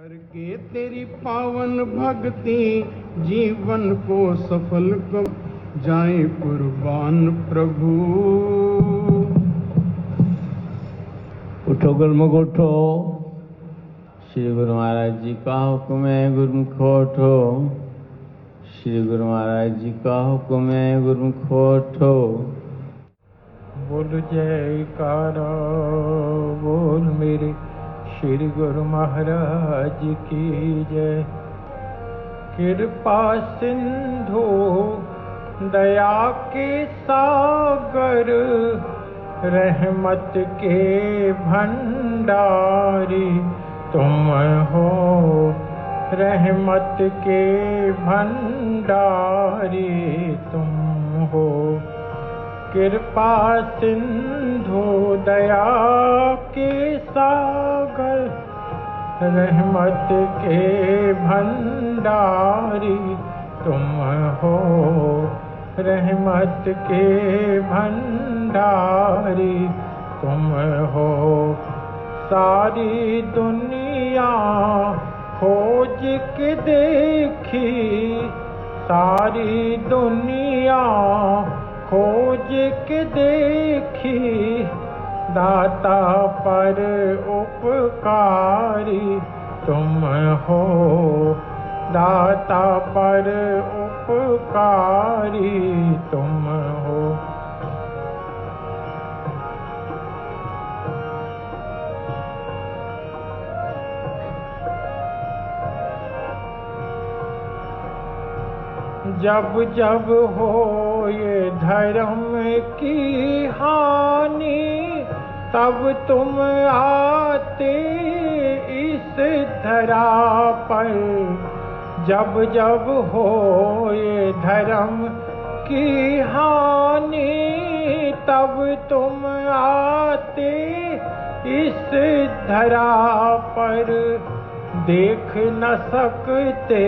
करके तेरी पावन भक्ति जीवन को सफल कर जाए कुर्बान प्रभु। उठो गुरुमुख उठो, श्री गुरु महाराज जी का हुक्म है गुरुमुख उठो। श्री गुरु महाराज जी का हुक्म है गुरुमुख उठो। बोल जयकारा बोल मेरे श्री गुरु महाराज की जय। कृपा सिंधु दया के सागर रहमत के भंडारी तुम हो। रहमत के भंडारी तुम हो। कृपा सिंधु दया के सागर रहमत के भंडारी तुम हो। रहमत के भंडारी तुम हो। सारी दुनिया खोज के देखी, सारी दुनिया खोज के देखी, दाता पर उपकारी तुम हो। दाता पर उपकारी तुम हो। जब जब हो ये धर्म की हानि, तब तुम आते इस धरा पर। जब जब हो ये धर्म की हानि, तब तुम आते इस धरा पर। देख न सकते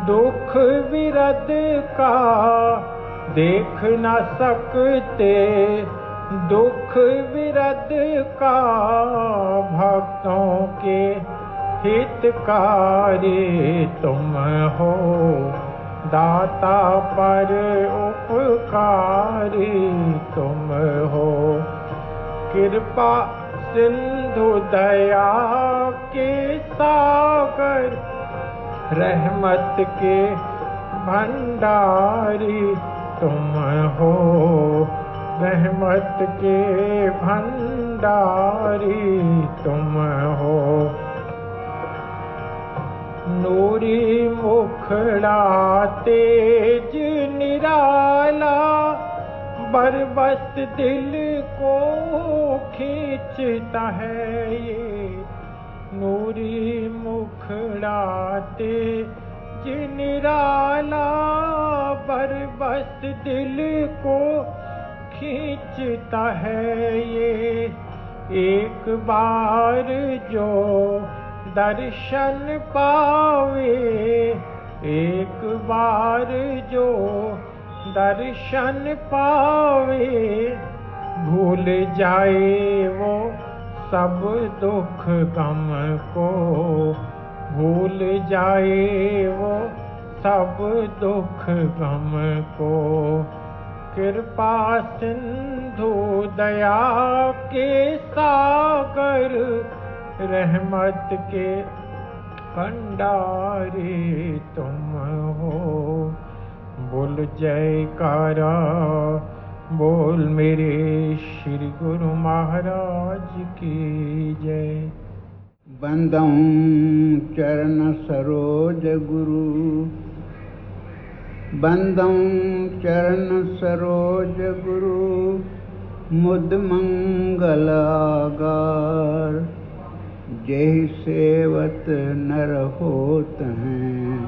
दुख विरद का, देख न सकते दुख विरद का। भक्तों के हितकारी तुम हो। दाता पर उपकारी तुम हो। कृपा सिंधु दया के सागर रहमत के भंडारी तुम हो। रहमत के भंडारी तुम हो। नूरी मुखड़ा तेज निराला, बरबस दिल को खींचता है ये। नूरी मुखड़ा तेज निराला, बरबस दिल को खींचता है ये। एक बार जो दर्शन पावे, एक बार जो दर्शन पावे, भूल जाए वो सब दुख गम को। भूल जाए वो सब दुख गम को। कृपा सिंधु दया के सागर रहमत के भंडारी तुम हो। बोल जयकारा बोल मेरे श्री गुरु महाराज की जय। बंदं चरण सरोज गुरु, बंदं चरण सरोज गुरु। मुद मंगल आगार, जेहि सेवत नर होत हैं,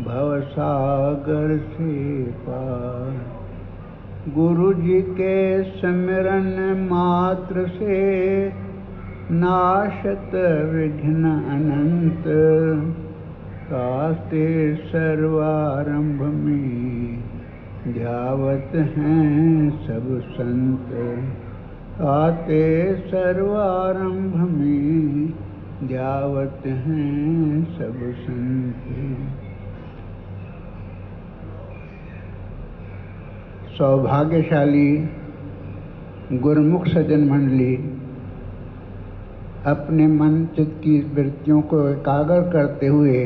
भवसागर से पार। गुरु जी के सिमरन मात्र से, नाशत विघ्न अनंत। कास्ते सर्वारंभ में, ध्यावत हैं सब संत। काते सर्वारंभ में, ध्यावत हैं सब संत। सौभाग्यशाली गुरुमुख सज्जन मंडली अपने मन चित्त की वृत्तियों को एकाग्र करते हुए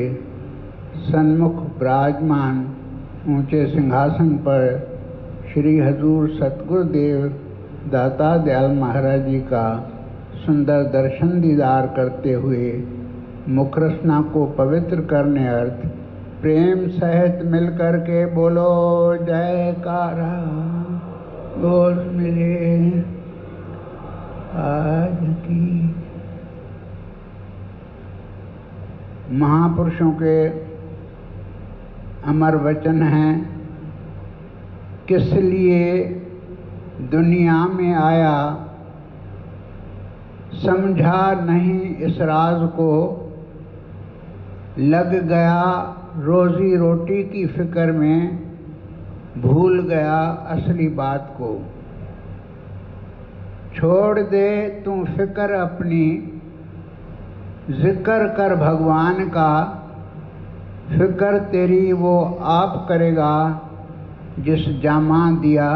सन्मुख विराजमान ऊंचे सिंहासन पर श्री हजूर सतगुरुदेव दाता दयाल महाराज जी का सुंदर दर्शन दीदार करते हुए मुख रसना को पवित्र करने अर्थ प्रेम सहित मिलकर के बोलो जयकारा बोल मेरे आज की। महापुरुषों के अमर वचन हैं, किस लिए दुनिया में आया समझा नहीं इस राज को, लग गया रोजी रोटी की फिक्र में, भूल गया असली बात को। छोड़ दे तू फिक्र अपनी, जिक्र कर भगवान का, फिक्र तेरी वो आप करेगा जिस जामा दिया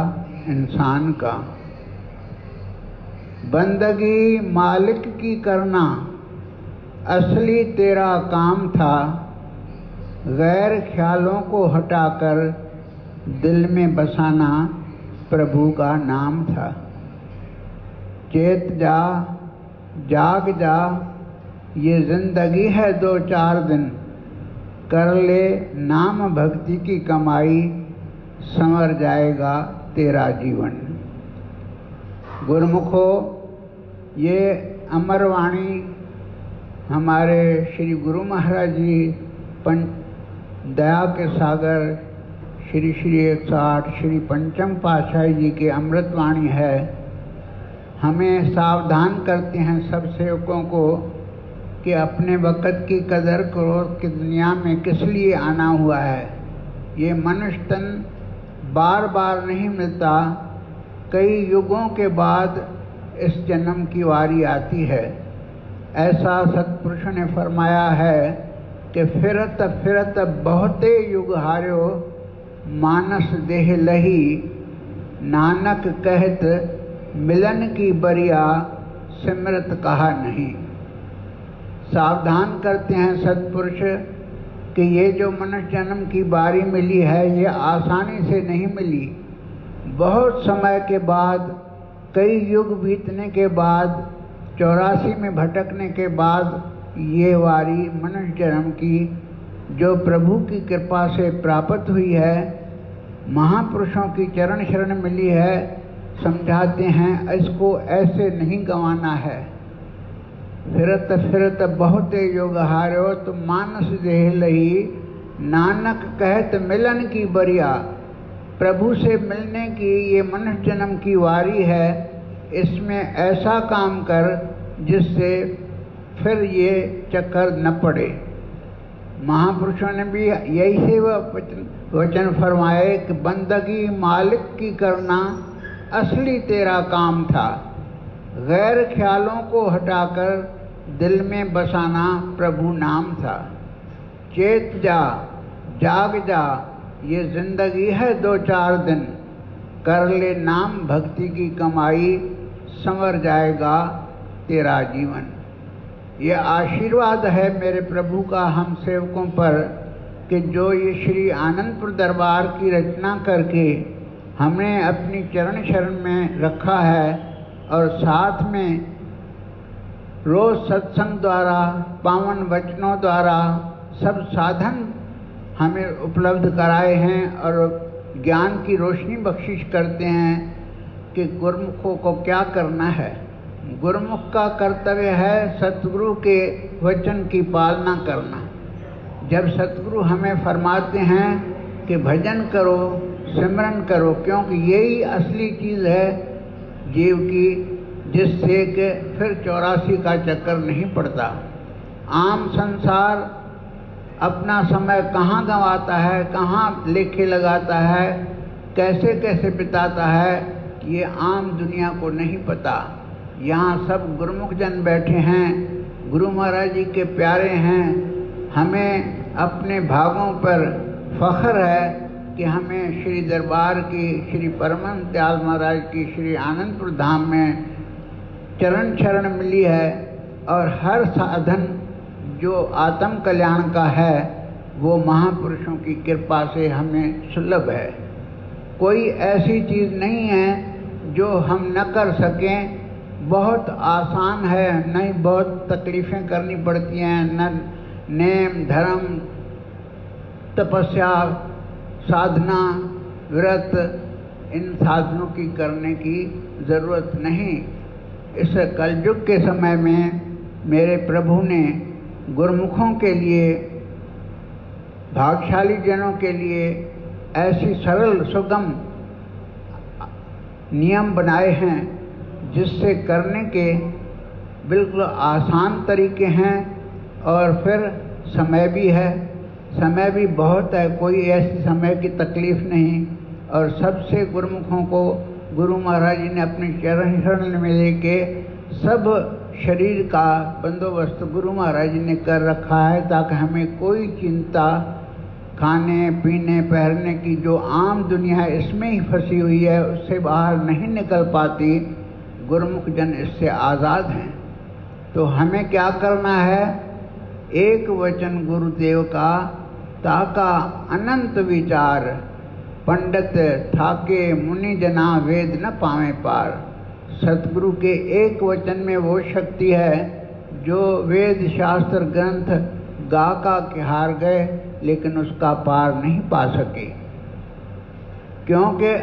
इंसान का। बंदगी मालिक की करना असली तेरा काम था, गैर ख्यालों को हटाकर दिल में बसाना प्रभु का नाम था। चेत जा जाग जा, ये जिंदगी है 2-4 दिन, कर ले नाम भक्ति की कमाई, संवर जाएगा तेरा जीवन। गुरुमुखो, ये अमरवाणी हमारे श्री गुरु महाराज जी दया के सागर श्री 108 श्री पंचम पातशाही जी की अमृतवाणी है। हमें सावधान करते हैं सब सेवकों को कि अपने वक़्त की कदर करो कि दुनिया में किस लिए आना हुआ है। ये मनुष्य तन बार बार नहीं मिलता, कई युगों के बाद इस जन्म की वारी आती है। ऐसा सतपुरुषों ने फरमाया है कि फिरत फिरत बहुते युग हार्यो, मानस देह लही, नानक कहत मिलन की बरिया, सिमरत कहा नहीं। सावधान करते हैं सत्पुरुष कि ये जो मनुष्य जन्म की बारी मिली है ये आसानी से नहीं मिली। बहुत समय के बाद, कई युग बीतने के बाद, 84 में भटकने के बाद ये वारी मनुष्य जन्म की जो प्रभु की कृपा से प्राप्त हुई है, महापुरुषों की चरण शरण मिली है। समझाते हैं इसको ऐसे नहीं गंवाना है। फिरत फिरत बहुत योग हार्यो, तो मानस देह लही, नानक कहत मिलन की बरिया। प्रभु से मिलने की ये मनुष्य जन्म की वारी है, इसमें ऐसा काम कर जिससे फिर ये चक्कर न पड़े। महापुरुषों ने भी यही से वचन फरमाए कि बंदगी मालिक की करना असली तेरा काम था, गैर ख्यालों को हटाकर दिल में बसाना प्रभु नाम था। चेत जा जाग जा, ये जिंदगी है 2-4 दिन, कर ले नाम भक्ति की कमाई, संवर जाएगा तेरा जीवन। ये आशीर्वाद है मेरे प्रभु का हम सेवकों पर कि जो ये श्री आनंदपुर दरबार की रचना करके हमने अपनी चरण शरण में रखा है, और साथ में रोज सत्संग द्वारा, पावन वचनों द्वारा सब साधन हमें उपलब्ध कराए हैं और ज्ञान की रोशनी बख्शिश करते हैं कि गुरुमुखों को क्या करना है। गुरुमुख का कर्तव्य है सतगुरु के वचन की पालना करना। जब सतगुरु हमें फरमाते हैं कि भजन करो, सिमरन करो, क्योंकि यही असली चीज़ है जीव की, जिससे कि फिर 84 का चक्कर नहीं पड़ता। आम संसार अपना समय कहाँ गंवाता है, कहाँ लेखे लगाता है, कैसे कैसे बिताता है, ये आम दुनिया को नहीं पता। यहाँ सब गुरुमुख जन बैठे हैं, गुरु महाराज जी के प्यारे हैं। हमें अपने भागों पर फख्र है कि हमें श्री दरबार की, श्री परमहंस दयाल महाराज की श्री आनंदपुर धाम में चरण शरण मिली है। और हर साधन जो आत्म कल्याण का है वो महापुरुषों की कृपा से हमें सुलभ है। कोई ऐसी चीज़ नहीं है जो हम न कर सकें। बहुत आसान है, नहीं बहुत तकलीफ़ें करनी पड़ती हैं, न नेम धर्म तपस्या साधना व्रत इन साधनों की करने की ज़रूरत नहीं। इस कलयुग के समय में मेरे प्रभु ने गुरुमुखों के लिए, भाग्यशाली जनों के लिए ऐसी सरल सुगम नियम बनाए हैं जिससे करने के बिल्कुल आसान तरीके हैं। और फिर समय भी है, समय भी बहुत है, कोई ऐसी समय की तकलीफ़ नहीं। और सबसे गुरुमुखों को गुरु महाराज जी ने अपने चरण शरण में लेके सब शरीर का बंदोबस्त गुरु महाराज जी ने कर रखा है, ताकि हमें कोई चिंता खाने पीने पहनने की जो आम दुनिया है इसमें ही फंसी हुई है, उससे बाहर नहीं निकल पाती। गुरुमुख जन इससे आज़ाद हैं। तो हमें क्या करना है? एक वचन गुरुदेव का ताका अनंत विचार, पंडित ठाके मुनि जना वेद न पावे पार। सतगुरु के एक वचन में वो शक्ति है जो वेद शास्त्र ग्रंथ गा का के हार गए लेकिन उसका पार नहीं पा सके, क्योंकि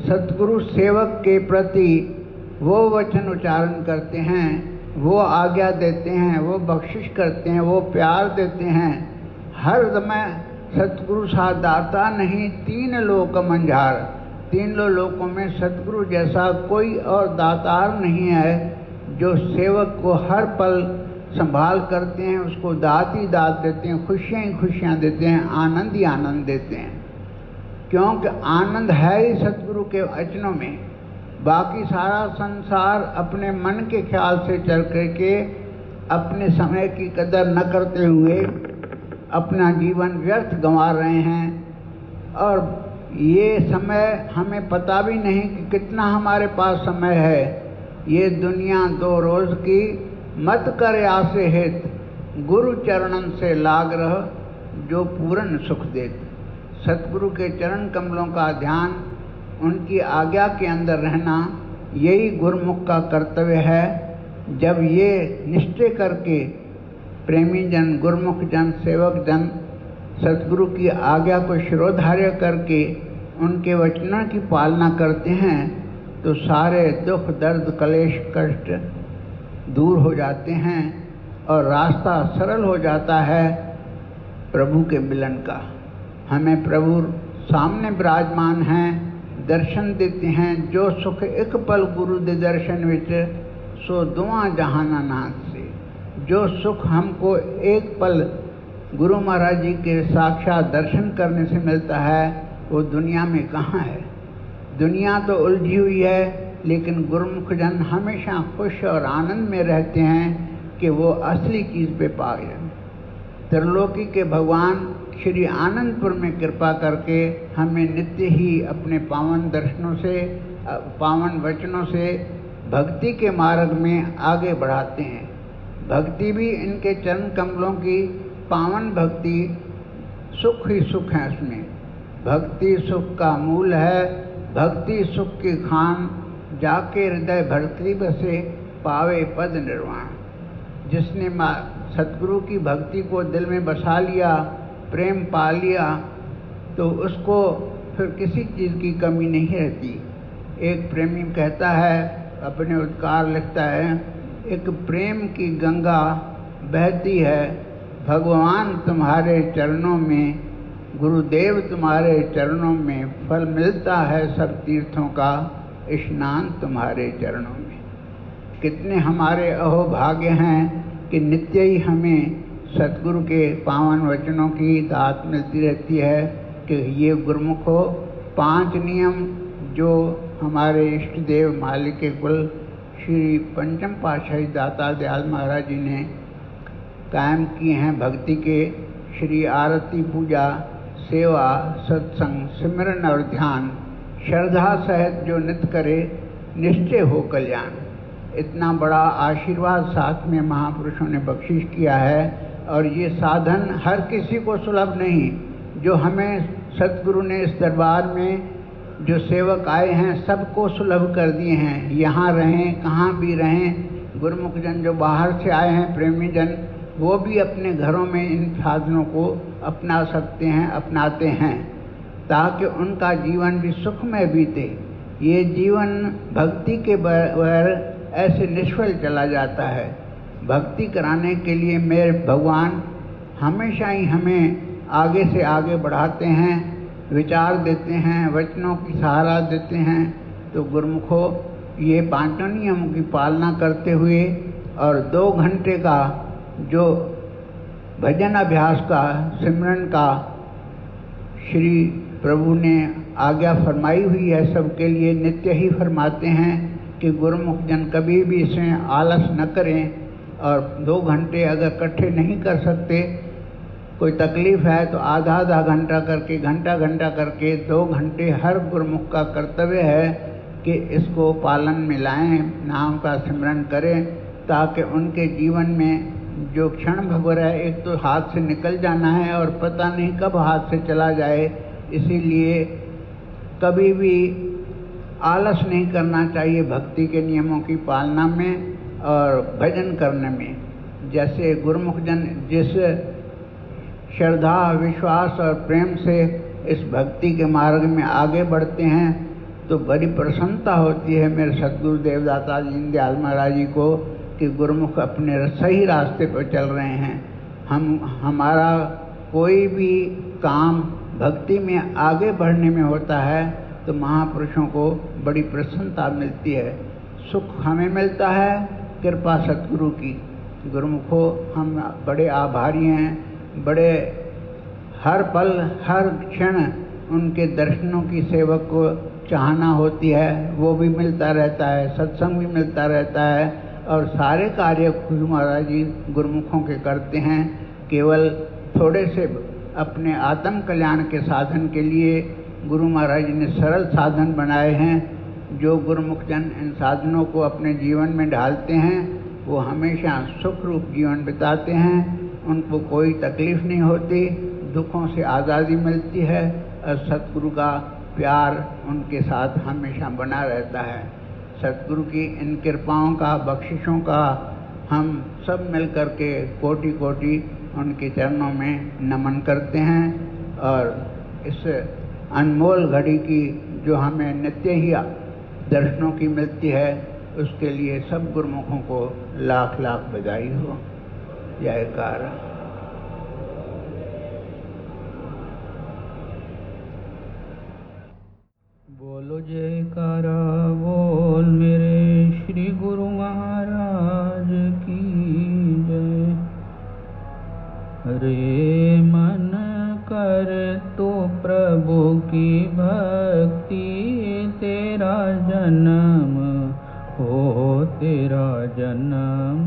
सतगुरु सेवक के प्रति वो वचन उच्चारण करते हैं, वो आज्ञा देते हैं, वो बख्शिश करते हैं, वो प्यार देते हैं। हर समय सतगुरु सा दाता नहीं, तीन लोक मंझार। तीनों लोकों में सतगुरु जैसा कोई और दातार नहीं है जो सेवक को हर पल संभाल करते हैं, उसको दात ही दात देते हैं, खुशियाँ ही खुशियाँ देते हैं, आनंद ही आनंद देते हैं। क्योंकि आनंद है ही सतगुरु के वचनों में। बाकी सारा संसार अपने मन के ख्याल से चल करके अपने समय की कदर न करते हुए अपना जीवन व्यर्थ गंवा रहे हैं। और ये समय हमें पता भी नहीं कि कितना हमारे पास समय है। ये दुनिया दो रोज़ की, मत कर आसे हित, गुरु चरणन से लाग रह जो पूर्ण सुख देत। सतगुरु के चरण कमलों का ध्यान, उनकी आज्ञा के अंदर रहना, यही गुरुमुख का कर्तव्य है। जब ये निश्चय करके प्रेमी जन, गुरुमुख जन, सेवक जन सतगुरु की आज्ञा को शिरोधार्य करके उनके वचनों की पालना करते हैं तो सारे दुख दर्द कलेश कष्ट दूर हो जाते हैं और रास्ता सरल हो जाता है प्रभु के मिलन का। हमें प्रभु सामने विराजमान हैं, दर्शन देते हैं। जो सुख एक पल गुरु दे दर्शन विच, सो दुआ जहाना नाथ से। जो सुख हमको एक पल गुरु महाराज जी के साक्षात दर्शन करने से मिलता है वो दुनिया में कहाँ है। दुनिया तो उलझी हुई है, लेकिन गुरुमुख जन हमेशा खुश और आनंद में रहते हैं कि वो असली चीज़ पे पा गए। त्रिलोकी के भगवान श्री आनंदपुर में कृपा करके हमें नित्य ही अपने पावन दर्शनों से, पावन वचनों से भक्ति के मार्ग में आगे बढ़ाते हैं। भक्ति भी इनके चरण कमलों की पावन भक्ति, सुख ही सुख है उसमें। भक्ति सुख का मूल है, भक्ति सुख की खान, जाके हृदय भक्ति बसे पावे पद निर्वाण। जिसने सतगुरु की भक्ति को दिल में बसा लिया, प्रेम पा लिया, तो उसको फिर किसी चीज़ की कमी नहीं रहती। एक प्रेमी कहता है, अपने उद्गार लिखता है, एक प्रेम की गंगा बहती है भगवान तुम्हारे चरणों में, गुरुदेव तुम्हारे चरणों में, फल मिलता है सब तीर्थों का, स्नान तुम्हारे चरणों में। कितने हमारे अहोभाग्य हैं कि नित्य ही हमें सतगुरु के पावन वचनों की दात मिलती रहती है कि ये गुरुमुखो 5 नियम जो हमारे इष्ट देव मालिक कुल श्री पंचम पातशाही दाता दयाल महाराज जी ने कायम किए हैं भक्ति के। श्री आरती, पूजा, सेवा, सत्संग, सिमरन और ध्यान श्रद्धा सहित जो नित्य करे, निश्चय हो कल्याण। इतना बड़ा आशीर्वाद साथ में महापुरुषों ने बख्शिश किया है। और ये साधन हर किसी को सुलभ नहीं। जो हमें सद्गुरु ने इस दरबार में जो सेवक आए हैं सबको सुलभ कर दिए हैं। यहाँ रहें, कहाँ भी रहें, गुरुमुख जन जो बाहर से आए हैं, प्रेमी जन, वो भी अपने घरों में इन साधनों को अपना सकते हैं, अपनाते हैं, ताकि उनका जीवन भी सुखमय बीते। ये जीवन भक्ति के बगैर ऐसे निष्फल चला जाता है। भक्ति कराने के लिए मेरे भगवान हमेशा ही हमें आगे से आगे बढ़ाते हैं, विचार देते हैं, वचनों की सहारा देते हैं। तो गुरुमुखों, ये पांचों नियमों की पालना करते हुए और 2 घंटे का जो भजन अभ्यास का, सिमरन का श्री प्रभु ने आज्ञा फरमाई हुई है, सबके लिए नित्य ही फरमाते हैं कि गुरुमुख जन कभी भी इसमें आलस न करें। और 2 घंटे अगर इकट्ठे नहीं कर सकते, कोई तकलीफ है, तो आधा घंटा करके, घंटा करके 2 घंटे हर गुरुमुख का कर्तव्य है कि इसको पालन में लाएं, नाम का सिमरन करें, ताकि उनके जीवन में जो क्षण भंगुर है, एक तो हाथ से निकल जाना है और पता नहीं कब हाथ से चला जाए। इसीलिए कभी भी आलस नहीं करना चाहिए भक्ति के नियमों की पालना में और भजन करने में। जैसे गुरुमुख जन जिस श्रद्धा, विश्वास और प्रेम से इस भक्ति के मार्ग में आगे बढ़ते हैं, तो बड़ी प्रसन्नता होती है मेरे सद्गुरु देवदाता दीन दयाल महाराज जी को कि गुरुमुख अपने सही रास्ते पर चल रहे हैं। हमारा कोई भी काम भक्ति में आगे बढ़ने में होता है तो महापुरुषों को बड़ी प्रसन्नता मिलती है, सुख हमें मिलता है, कृपा सद्गुरु की। गुरुमुखों, हम बड़े आभारी हैं, बड़े हर पल हर क्षण उनके दर्शनों की सेवक को चाहना होती है, वो भी मिलता रहता है, सत्संग भी मिलता रहता है और सारे कार्य गुरु महाराज जी गुरुमुखों के करते हैं। केवल थोड़े से अपने आत्म कल्याण के साधन के लिए गुरु महाराज जी ने सरल साधन बनाए हैं। जो गुरुमुख जन इन साधनों को अपने जीवन में ढालते हैं वो हमेशा सुख रूप जीवन बिताते हैं, उनको कोई तकलीफ नहीं होती, दुखों से आज़ादी मिलती है और सतगुरु का प्यार उनके साथ हमेशा बना रहता है। सतगुरु की इन कृपाओं का, बख्शिशों का हम सब मिल कर के कोटि कोटि उनके चरणों में नमन करते हैं। और इस अनमोल घड़ी की जो हमें नित्य ही दर्शनों की मिलती है, उसके लिए सब गुरुमुखों को लाख लाख बधाई हो। जयकार। बोलो जयकारा बोल मेरे श्री गुरु महाराज की जय। हरे मन कर तो प्रभु की भक्ति, तेरा जन्म हो तेरा जन्म